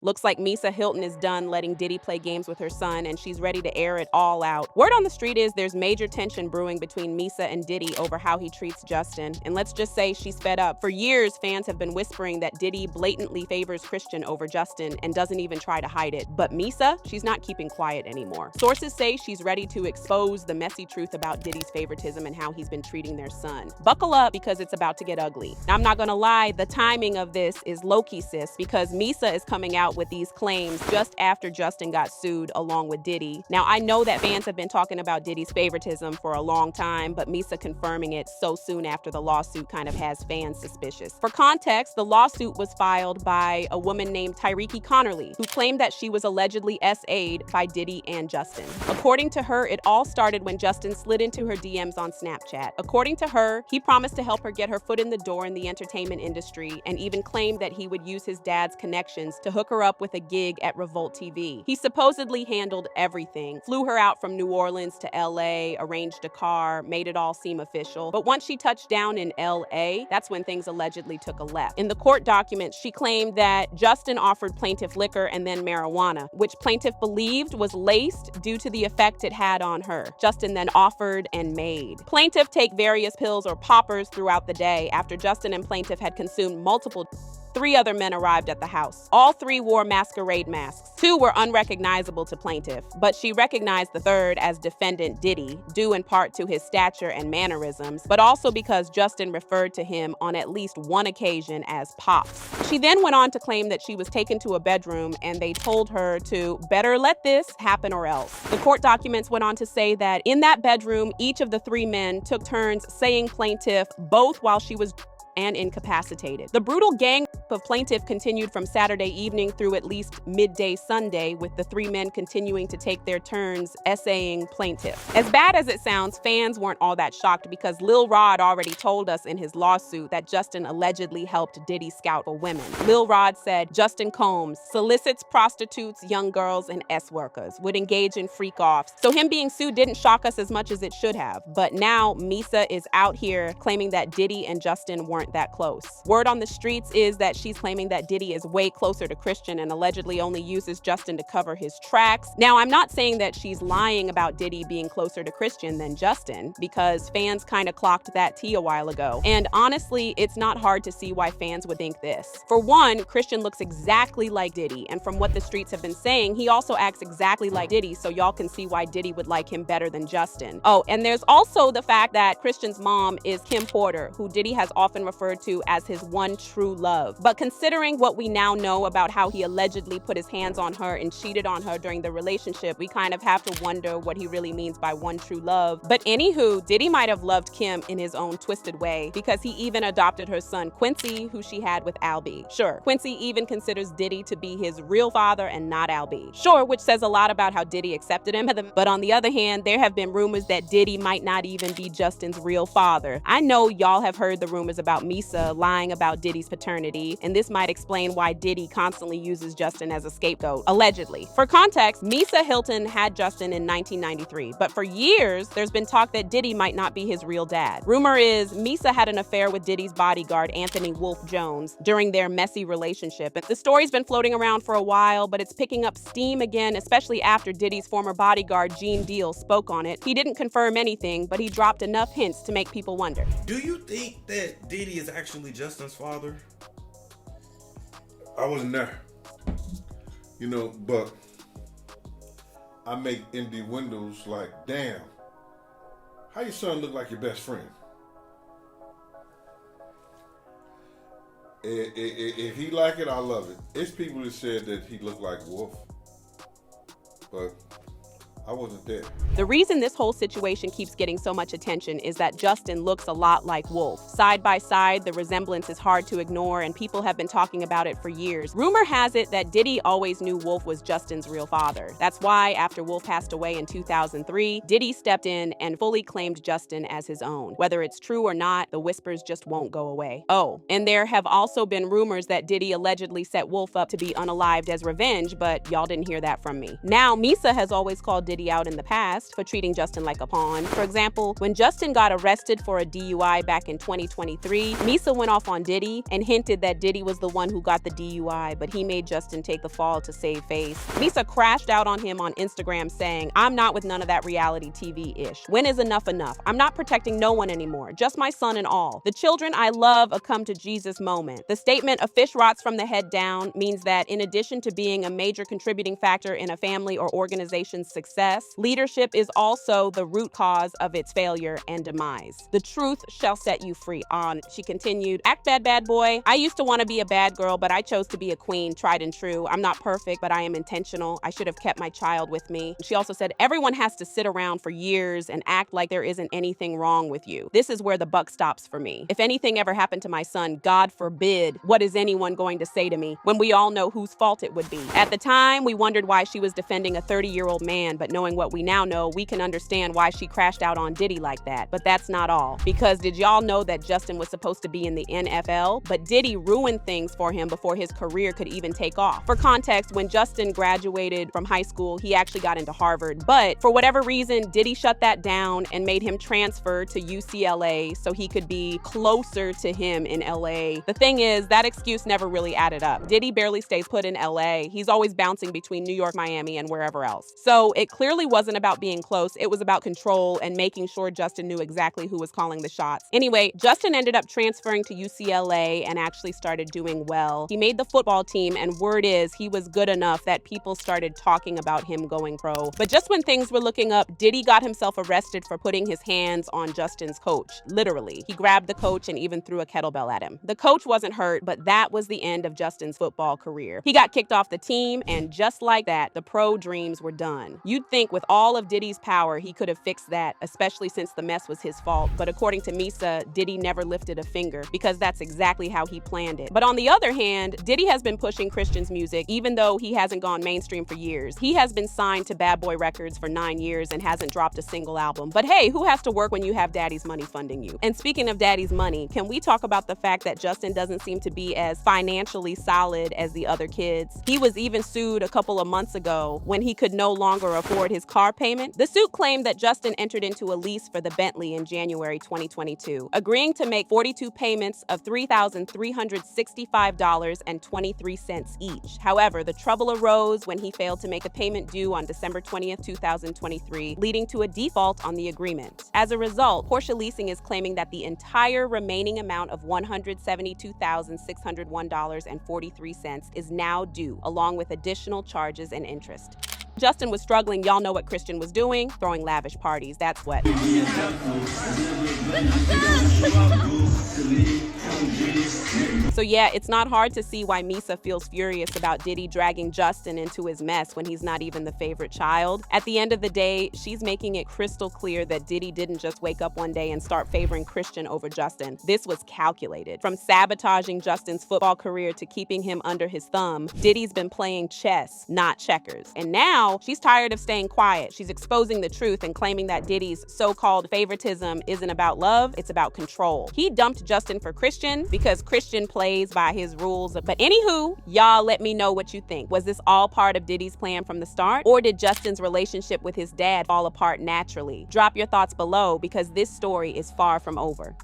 Looks like Misa Hilton is done letting Diddy play games with her son, and she's ready to air it all out. Word on the street is there's major tension brewing between Misa and Diddy over how he treats Justin, and let's just say she's fed up. For years, fans have been whispering that Diddy blatantly favors Christian over Justin and doesn't even try to hide it. But Misa, she's not keeping quiet anymore. Sources say she's ready to expose the messy truth about Diddy's favoritism and how he's been treating their son. Buckle up, because it's about to get ugly. Now, I'm not gonna lie, the timing of this is low-key, sis, because Misa is coming out with these claims just after Justin got sued along with Diddy. Now, I know that fans have been talking about Diddy's favoritism for a long time, but Misa confirming it so soon after the lawsuit kind of has fans suspicious. For context, the lawsuit was filed by a woman named Tyreke Connerly, who claimed that she was allegedly SA'd by Diddy and Justin. According to her, it all started when Justin slid into her DMs on Snapchat. According to her, he promised to help her get her foot in the door in the entertainment industry, and even claimed that he would use his dad's connections to hook her up with a gig at Revolt TV. He supposedly handled everything, flew her out from New Orleans to LA, arranged a car, made it all seem official. But once she touched down in LA, that's when things allegedly took a left. In the court documents, she claimed that Justin offered plaintiff liquor and then marijuana, which plaintiff believed was laced due to the effect it had on her. Justin then offered and made. Plaintiff take various pills or poppers throughout the day. After Justin and plaintiff had consumed multiple, 3 other men arrived at the house. All 3 wore masquerade masks. 2 were unrecognizable to plaintiff, but she recognized the third as defendant Diddy, due in part to his stature and mannerisms, but also because Justin referred to him on at least one occasion as Pops. She then went on to claim that she was taken to a bedroom and they told her to better let this happen or else. The court documents went on to say that in that bedroom, each of the 3 men took turns saying plaintiff both while she was and incapacitated. The brutal gang of plaintiff continued from Saturday evening through at least midday Sunday, with the 3 men continuing to take their turns essaying plaintiff. As bad as it sounds, fans weren't all that shocked because Lil Rod already told us in his lawsuit that Justin allegedly helped Diddy scout for women. Lil Rod said Justin Combs solicits prostitutes, young girls, and S-workers, would engage in freak-offs. So him being sued didn't shock us as much as it should have. But now Misa is out here claiming that Diddy and Justin weren't that close. Word on the streets is that she's claiming that Diddy is way closer to Christian and allegedly only uses Justin to cover his tracks. Now, I'm not saying that she's lying about Diddy being closer to Christian than Justin, because fans kind of clocked that tea a while ago. And honestly, it's not hard to see why fans would think this. For one, Christian looks exactly like Diddy, and from what the streets have been saying, he also acts exactly like Diddy, so y'all can see why Diddy would like him better than Justin. Oh, and there's also the fact that Christian's mom is Kim Porter, who Diddy has often referred to as his one true love. But considering what we now know about how he allegedly put his hands on her and cheated on her during the relationship, we kind of have to wonder what he really means by one true love. But anywho, Diddy might have loved Kim in his own twisted way, because he even adopted her son Quincy, who she had with Albie. Sure, Quincy even considers Diddy to be his real father and not Albie. Sure, which says a lot about how Diddy accepted him. But on the other hand, there have been rumors that Diddy might not even be Justin's real father. I know y'all have heard the rumors about Misa lying about Diddy's paternity, and this might explain why Diddy constantly uses Justin as a scapegoat, allegedly. For context, Misa Hilton had Justin in 1993, but for years, there's been talk that Diddy might not be his real dad. Rumor is Misa had an affair with Diddy's bodyguard, Anthony Wolf Jones, during their messy relationship. And the story's been floating around for a while, but it's picking up steam again, especially after Diddy's former bodyguard, Gene Deal, spoke on it. He didn't confirm anything, but he dropped enough hints to make people wonder. Do you think that Diddy is actually Justin's father? I wasn't there, but I make indie windows like, damn, how your son look like your best friend? If he like it, I love it. It's people that said that he looked like Wolf, but I wasn't there. The reason this whole situation keeps getting so much attention is that Justin looks a lot like Wolf. Side by side, the resemblance is hard to ignore, and people have been talking about it for years. Rumor has it that Diddy always knew Wolf was Justin's real father. That's why, after Wolf passed away in 2003, Diddy stepped in and fully claimed Justin as his own. Whether it's true or not, the whispers just won't go away. Oh, and there have also been rumors that Diddy allegedly set Wolf up to be unalived as revenge, but y'all didn't hear that from me. Now, Misa has always called Diddy Diddy out in the past for treating Justin like a pawn. For example, when Justin got arrested for a DUI back in 2023, Misa went off on Diddy and hinted that Diddy was the one who got the DUI, but he made Justin take the fall to save face. Misa crashed out on him on Instagram saying, "I'm not with none of that reality TV-ish. When is enough enough? I'm not protecting no one anymore, just my son and all. The children I love a come to Jesus moment." The statement, "a fish rots from the head down," means that in addition to being a major contributing factor in a family or organization's success, leadership is also the root cause of its failure and demise. "The truth shall set you free." On, she continued, "Act bad, bad boy. I used to want to be a bad girl, but I chose to be a queen, tried and true. I'm not perfect, but I am intentional. I should have kept my child with me." She also said, "Everyone has to sit around for years and act like there isn't anything wrong with you. This is where the buck stops for me. If anything ever happened to my son, God forbid, what is anyone going to say to me when we all know whose fault it would be?" At the time, we wondered why she was defending a 30-year-old man, but knowing what we now know, we can understand why she crashed out on Diddy like that. But that's not all. Because did y'all know that Justin was supposed to be in the NFL? But Diddy ruined things for him before his career could even take off. For context, when Justin graduated from high school, he actually got into Harvard. But for whatever reason, Diddy shut that down and made him transfer to UCLA so he could be closer to him in LA. The thing is, that excuse never really added up. Diddy barely stays put in LA. He's always bouncing between New York, Miami, and wherever else. So it clearly wasn't about being close. It was about control and making sure Justin knew exactly who was calling the shots. Anyway, Justin ended up transferring to UCLA and actually started doing well. He made the football team, and word is he was good enough that people started talking about him going pro. But just when things were looking up, Diddy got himself arrested for putting his hands on Justin's coach. Literally. He grabbed the coach and even threw a kettlebell at him. The coach wasn't hurt, but that was the end of Justin's football career. He got kicked off the team, and just like that, the pro dreams were done. You'd think with all of Diddy's power, he could have fixed that, especially since the mess was his fault. But according to Misa, Diddy never lifted a finger because that's exactly how he planned it. But on the other hand, Diddy has been pushing Christian's music even though he hasn't gone mainstream for years. He has been signed to Bad Boy Records for 9 years and hasn't dropped a single album. But hey, who has to work when you have daddy's money funding you? And speaking of daddy's money, can we talk about the fact that Justin doesn't seem to be as financially solid as the other kids? He was even sued a couple of months ago when he could no longer afford his car payment. The suit claimed that Justin entered into a lease for the Bentley in January 2022, agreeing to make 42 payments of $3,365.23 each. However, the trouble arose when he failed to make a payment due on December 20th, 2023, leading to a default on the agreement. As a result, Porsche Leasing is claiming that the entire remaining amount of $172,601.43 is now due, along with additional charges and interest. Justin was struggling. Y'all know what Christian was doing? Throwing lavish parties. That's what. So yeah, it's not hard to see why Misa feels furious about Diddy dragging Justin into his mess when he's not even the favorite child. At the end of the day, she's making it crystal clear that Diddy didn't just wake up one day and start favoring Christian over Justin. This was calculated. From sabotaging Justin's football career to keeping him under his thumb, Diddy's been playing chess, not checkers. And now she's tired of staying quiet. She's exposing the truth and claiming that Diddy's so-called favoritism isn't about love, it's about control. He dumped Justin for Christian because Christian plays by his rules. But anywho, y'all let me know what you think. Was this all part of Diddy's plan from the start? Or did Justin's relationship with his dad fall apart naturally? Drop your thoughts below because this story is far from over.